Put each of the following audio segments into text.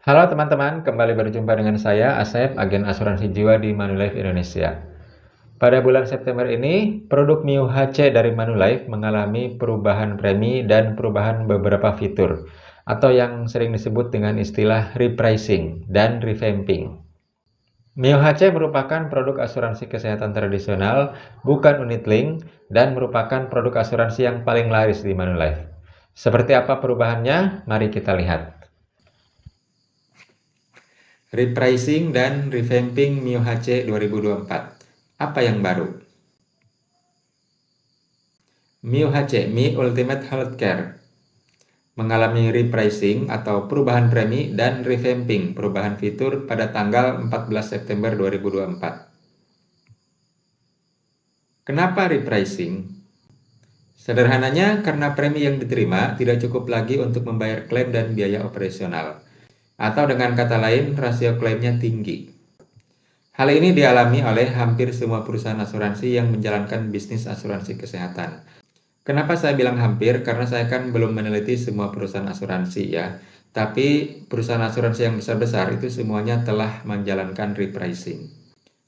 Halo teman-teman, kembali berjumpa dengan saya, Asep, agen asuransi jiwa di Manulife Indonesia. Pada bulan September ini, produk Mio HC dari Manulife mengalami perubahan premi dan perubahan beberapa fitur, atau yang sering disebut dengan istilah repricing dan revamping. Mio HC merupakan produk asuransi kesehatan tradisional, bukan unit link, dan merupakan produk asuransi yang paling laris di Manulife. Seperti apa perubahannya? Mari kita lihat. Repricing dan revamping Mio HC 2024. Apa yang baru? Mio HC, Mi Ultimate Healthcare, mengalami repricing atau perubahan premi dan revamping perubahan fitur pada tanggal 14 September 2024. Kenapa repricing? Sederhananya karena premi yang diterima tidak cukup lagi untuk membayar klaim dan biaya operasional. Atau dengan kata lain, rasio klaimnya tinggi. Hal ini dialami oleh hampir semua perusahaan asuransi yang menjalankan bisnis asuransi kesehatan. Kenapa saya bilang hampir? Karena saya kan belum meneliti semua perusahaan asuransi ya. Tapi perusahaan asuransi yang besar-besar itu semuanya telah menjalankan repricing.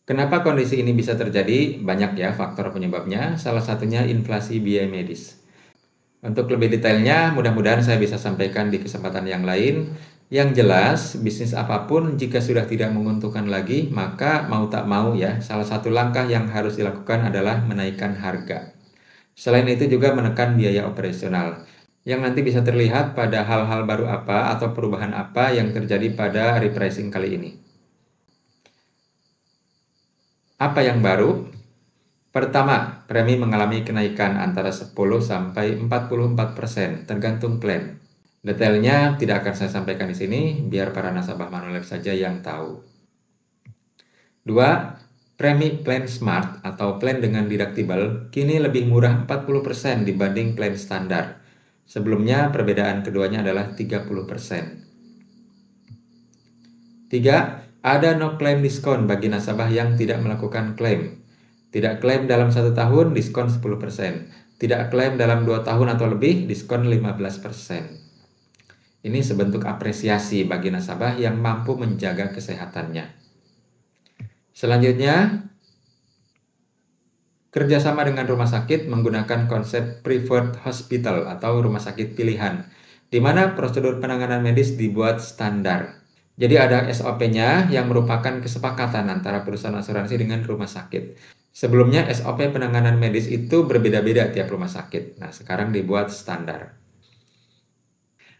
Kenapa kondisi ini bisa terjadi? Banyak ya faktor penyebabnya. Salah satunya inflasi biaya medis. Untuk lebih detailnya, mudah-mudahan saya bisa sampaikan di kesempatan yang lain. Yang jelas, bisnis apapun jika sudah tidak menguntungkan lagi, maka mau tak mau ya, salah satu langkah yang harus dilakukan adalah menaikkan harga. Selain itu juga menekan biaya operasional, yang nanti bisa terlihat pada hal-hal baru apa atau perubahan apa yang terjadi pada repricing kali ini. Apa yang baru? Pertama, premi mengalami kenaikan antara 10 sampai 44% tergantung plan. Detailnya tidak akan saya sampaikan di sini, biar para nasabah Manulife saja yang tahu. 2. Premi plan smart atau plan dengan deductible kini lebih murah 40% dibanding plan standar. Sebelumnya perbedaan keduanya adalah 30%. 3. Ada no claim diskon bagi nasabah yang tidak melakukan klaim. Tidak klaim dalam 1 tahun, diskon 10%. Tidak klaim dalam 2 tahun atau lebih, diskon 15%. Ini sebentuk apresiasi bagi nasabah yang mampu menjaga kesehatannya. Selanjutnya, kerjasama dengan rumah sakit menggunakan konsep preferred hospital atau rumah sakit pilihan, di mana prosedur penanganan medis dibuat standar. Jadi ada SOP-nya yang merupakan kesepakatan antara perusahaan asuransi dengan rumah sakit. Sebelumnya SOP penanganan medis itu berbeda-beda tiap rumah sakit. Nah, sekarang dibuat standar.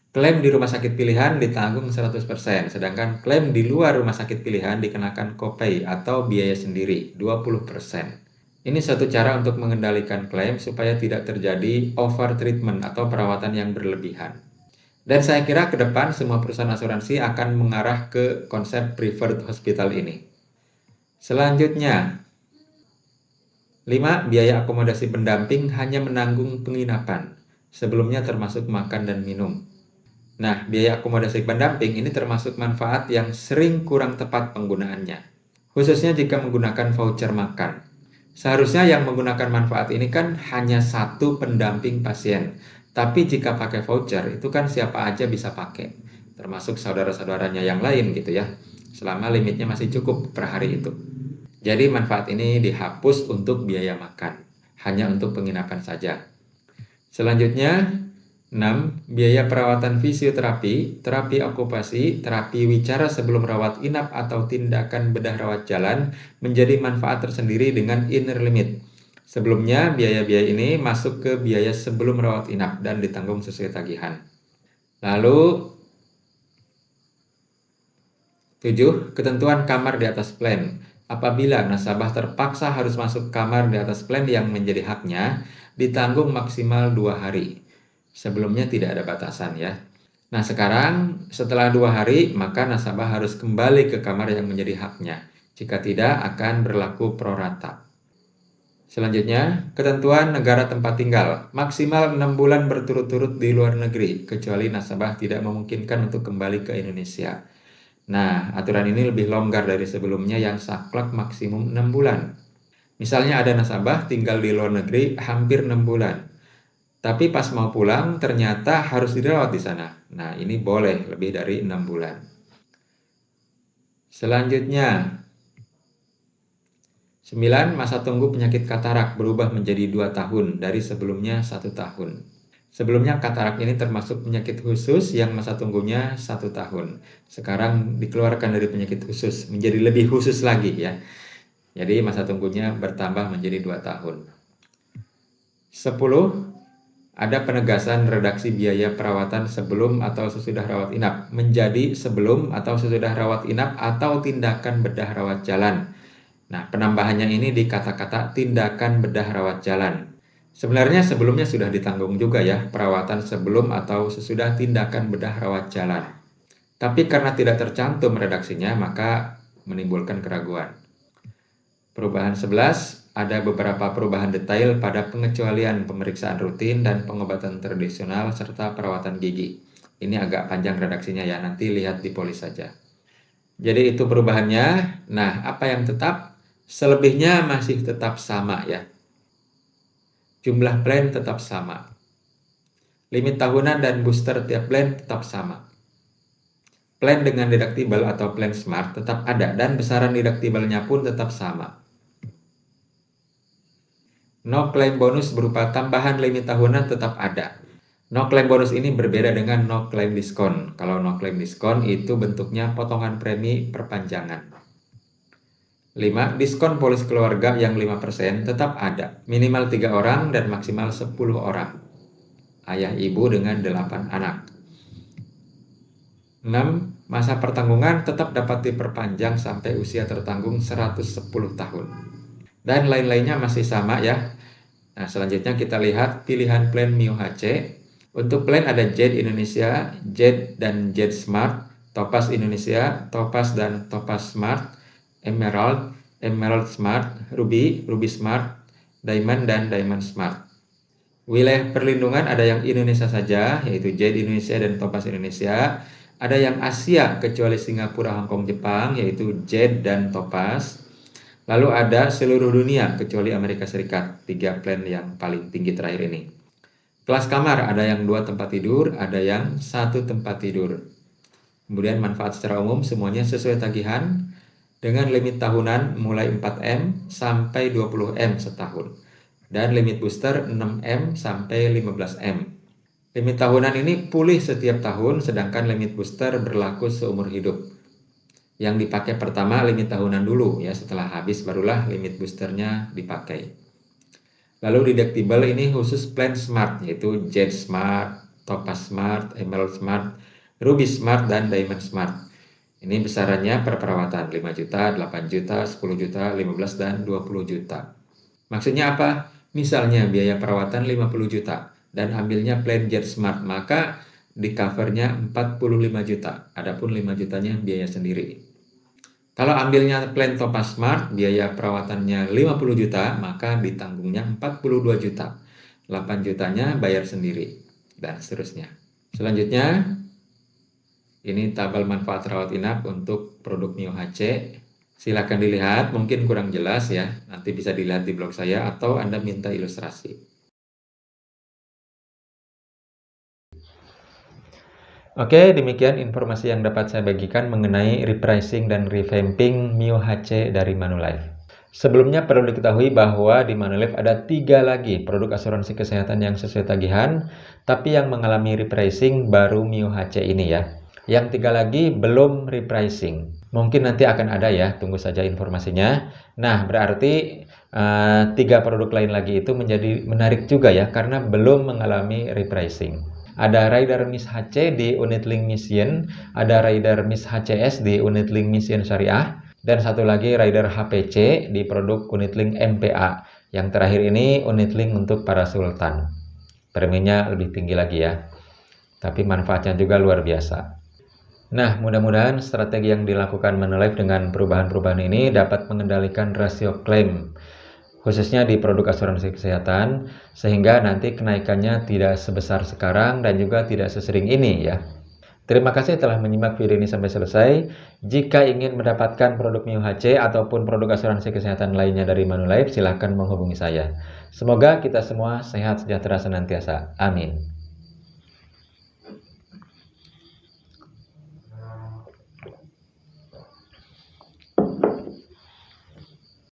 Klaim di rumah sakit pilihan ditanggung 100%, sedangkan klaim di luar rumah sakit pilihan dikenakan copay atau biaya sendiri 20%. Ini satu cara untuk mengendalikan klaim supaya tidak terjadi over treatment atau perawatan yang berlebihan. Dan saya kira ke depan semua perusahaan asuransi akan mengarah ke konsep preferred hospital ini. Selanjutnya, 5. Biaya akomodasi pendamping hanya menanggung penginapan, sebelumnya termasuk makan dan minum. Nah, biaya akomodasi pendamping ini termasuk manfaat yang sering kurang tepat penggunaannya, khususnya jika menggunakan voucher makan. Seharusnya yang menggunakan manfaat ini kan hanya satu pendamping pasien, tapi jika pakai voucher itu kan siapa aja bisa pakai, termasuk saudara-saudaranya yang lain gitu ya, selama limitnya masih cukup per hari itu. Jadi manfaat ini dihapus untuk biaya makan, hanya untuk penginapan saja. Selanjutnya, 6. Biaya perawatan fisioterapi, terapi okupasi, terapi wicara sebelum rawat inap atau tindakan bedah rawat jalan menjadi manfaat tersendiri dengan inner limit. Sebelumnya, biaya-biaya ini masuk ke biaya sebelum rawat inap dan ditanggung sesuai tagihan. Lalu, 7. Ketentuan kamar di atas plan. Apabila nasabah terpaksa harus masuk kamar di atas plan yang menjadi haknya, ditanggung maksimal 2 hari. Sebelumnya tidak ada batasan ya. Nah sekarang setelah 2 hari, maka nasabah harus kembali ke kamar yang menjadi haknya. Jika tidak, akan berlaku pro rata. Selanjutnya, ketentuan negara tempat tinggal. Maksimal 6 bulan berturut-turut di luar negeri, kecuali nasabah tidak memungkinkan untuk kembali ke Indonesia. Nah, aturan ini lebih longgar dari sebelumnya yang saklek maksimum 6 bulan. Misalnya ada nasabah tinggal di luar negeri hampir 6 bulan. Tapi pas mau pulang ternyata harus dirawat di sana. Nah, ini boleh lebih dari 6 bulan. Selanjutnya, 9. Masa tunggu penyakit katarak berubah menjadi 2 tahun dari sebelumnya 1 tahun. Sebelumnya katarak ini termasuk penyakit khusus yang masa tunggunya 1 tahun. Sekarang dikeluarkan dari penyakit khusus menjadi lebih khusus lagi ya. Jadi masa tunggunya bertambah menjadi 2 tahun. 10. Ada penegasan redaksi biaya perawatan sebelum atau sesudah rawat inap menjadi sebelum atau sesudah rawat inap atau tindakan bedah rawat jalan. Nah, penambahannya ini di kata-kata tindakan bedah rawat jalan. Sebenarnya sebelumnya sudah ditanggung juga ya, perawatan sebelum atau sesudah tindakan bedah rawat jalan. Tapi karena tidak tercantum redaksinya, maka menimbulkan keraguan. Perubahan 11, ada beberapa perubahan detail pada pengecualian pemeriksaan rutin dan pengobatan tradisional serta perawatan gigi. Ini agak panjang redaksinya ya, nanti lihat di polis saja. Jadi itu perubahannya. Nah, apa yang tetap? Selebihnya masih tetap sama ya. Jumlah plan tetap sama. Limit tahunan dan booster tiap plan tetap sama. Plan dengan deductible atau plan smart tetap ada dan besaran deductible-nya pun tetap sama. No claim bonus berupa tambahan limit tahunan tetap ada. No claim bonus ini berbeda dengan no claim diskon. Kalau no claim diskon itu bentuknya potongan premi perpanjangan. 5. Diskon polis keluarga yang 5% tetap ada. Minimal 3 orang dan maksimal 10 orang. Ayah ibu dengan 8 anak. 6. Masa pertanggungan tetap dapat diperpanjang sampai usia tertanggung 110 tahun. Dan lain-lainnya masih sama ya. Nah, selanjutnya kita lihat pilihan plan Mio HC. Untuk plan ada Jet Indonesia, Jet dan Jet Smart, Topaz Indonesia, Topaz dan Topaz Smart, Emerald, Emerald Smart, Ruby, Ruby Smart, Diamond dan Diamond Smart. Wilayah perlindungan ada yang Indonesia saja, yaitu Jet Indonesia dan Topaz Indonesia. Ada yang Asia kecuali Singapura, Hong Kong, Jepang, yaitu Jet dan Topaz. Lalu ada seluruh dunia kecuali Amerika Serikat, 3 plan yang paling tinggi terakhir ini. Kelas kamar ada yang 2 tempat tidur, ada yang 1 tempat tidur. Kemudian manfaat secara umum semuanya sesuai tagihan dengan limit tahunan mulai 4M sampai 20M setahun. Dan limit booster 6M sampai 15M. Limit tahunan ini pulih setiap tahun, sedangkan limit booster berlaku seumur hidup. Yang dipakai pertama limit tahunan dulu ya, setelah habis barulah limit boosternya dipakai. Lalu deductible ini khusus plan smart, yaitu Jet Smart, Topaz Smart, Emerald Smart, Ruby Smart, dan Diamond Smart. Ini besarannya per perawatan 5 juta, 8 juta, 10 juta, 15 dan 20 juta. Maksudnya apa? Misalnya biaya perawatan 50 juta dan ambilnya plan Jet Smart, maka di covernya 45 juta. Adapun 5 jutanya biaya sendiri. Kalau ambilnya plan Topaz Smart, biaya perawatannya 50 juta, maka ditanggungnya 42 juta. 8 jutanya bayar sendiri, dan seterusnya. Selanjutnya, ini tabel manfaat rawat inap untuk produk Mio HC. Silakan dilihat, mungkin kurang jelas ya. Nanti bisa dilihat di blog saya atau Anda minta ilustrasi. Oke, demikian informasi yang dapat saya bagikan mengenai repricing dan revamping Mio HC dari Manulife. Sebelumnya perlu diketahui bahwa di Manulife ada 3 lagi produk asuransi kesehatan yang sesuai tagihan, tapi yang mengalami repricing baru Mio HC ini ya. Yang 3 lagi belum repricing. Mungkin nanti akan ada ya, tunggu saja informasinya. Nah, berarti 3 produk lain lagi itu menjadi menarik juga ya, karena belum mengalami repricing. Ada Rider Miss HC di Unit Link Mission, ada Rider Miss HCS di Unit Link Mission Syariah, dan satu lagi Rider HPC di produk Unit Link MPA. Yang terakhir ini Unit Link untuk para sultan. Preminya lebih tinggi lagi ya, tapi manfaatnya juga luar biasa. Nah, mudah-mudahan strategi yang dilakukan Manulife dengan perubahan-perubahan ini dapat mengendalikan rasio klaim, khususnya di produk asuransi kesehatan, sehingga nanti kenaikannya tidak sebesar sekarang dan juga tidak sesering ini ya. Terima kasih telah menyimak video ini sampai selesai. Jika ingin mendapatkan produk Mio HC ataupun produk asuransi kesehatan lainnya dari Manulife, silahkan menghubungi saya. Semoga kita semua sehat sejahtera senantiasa. Amin.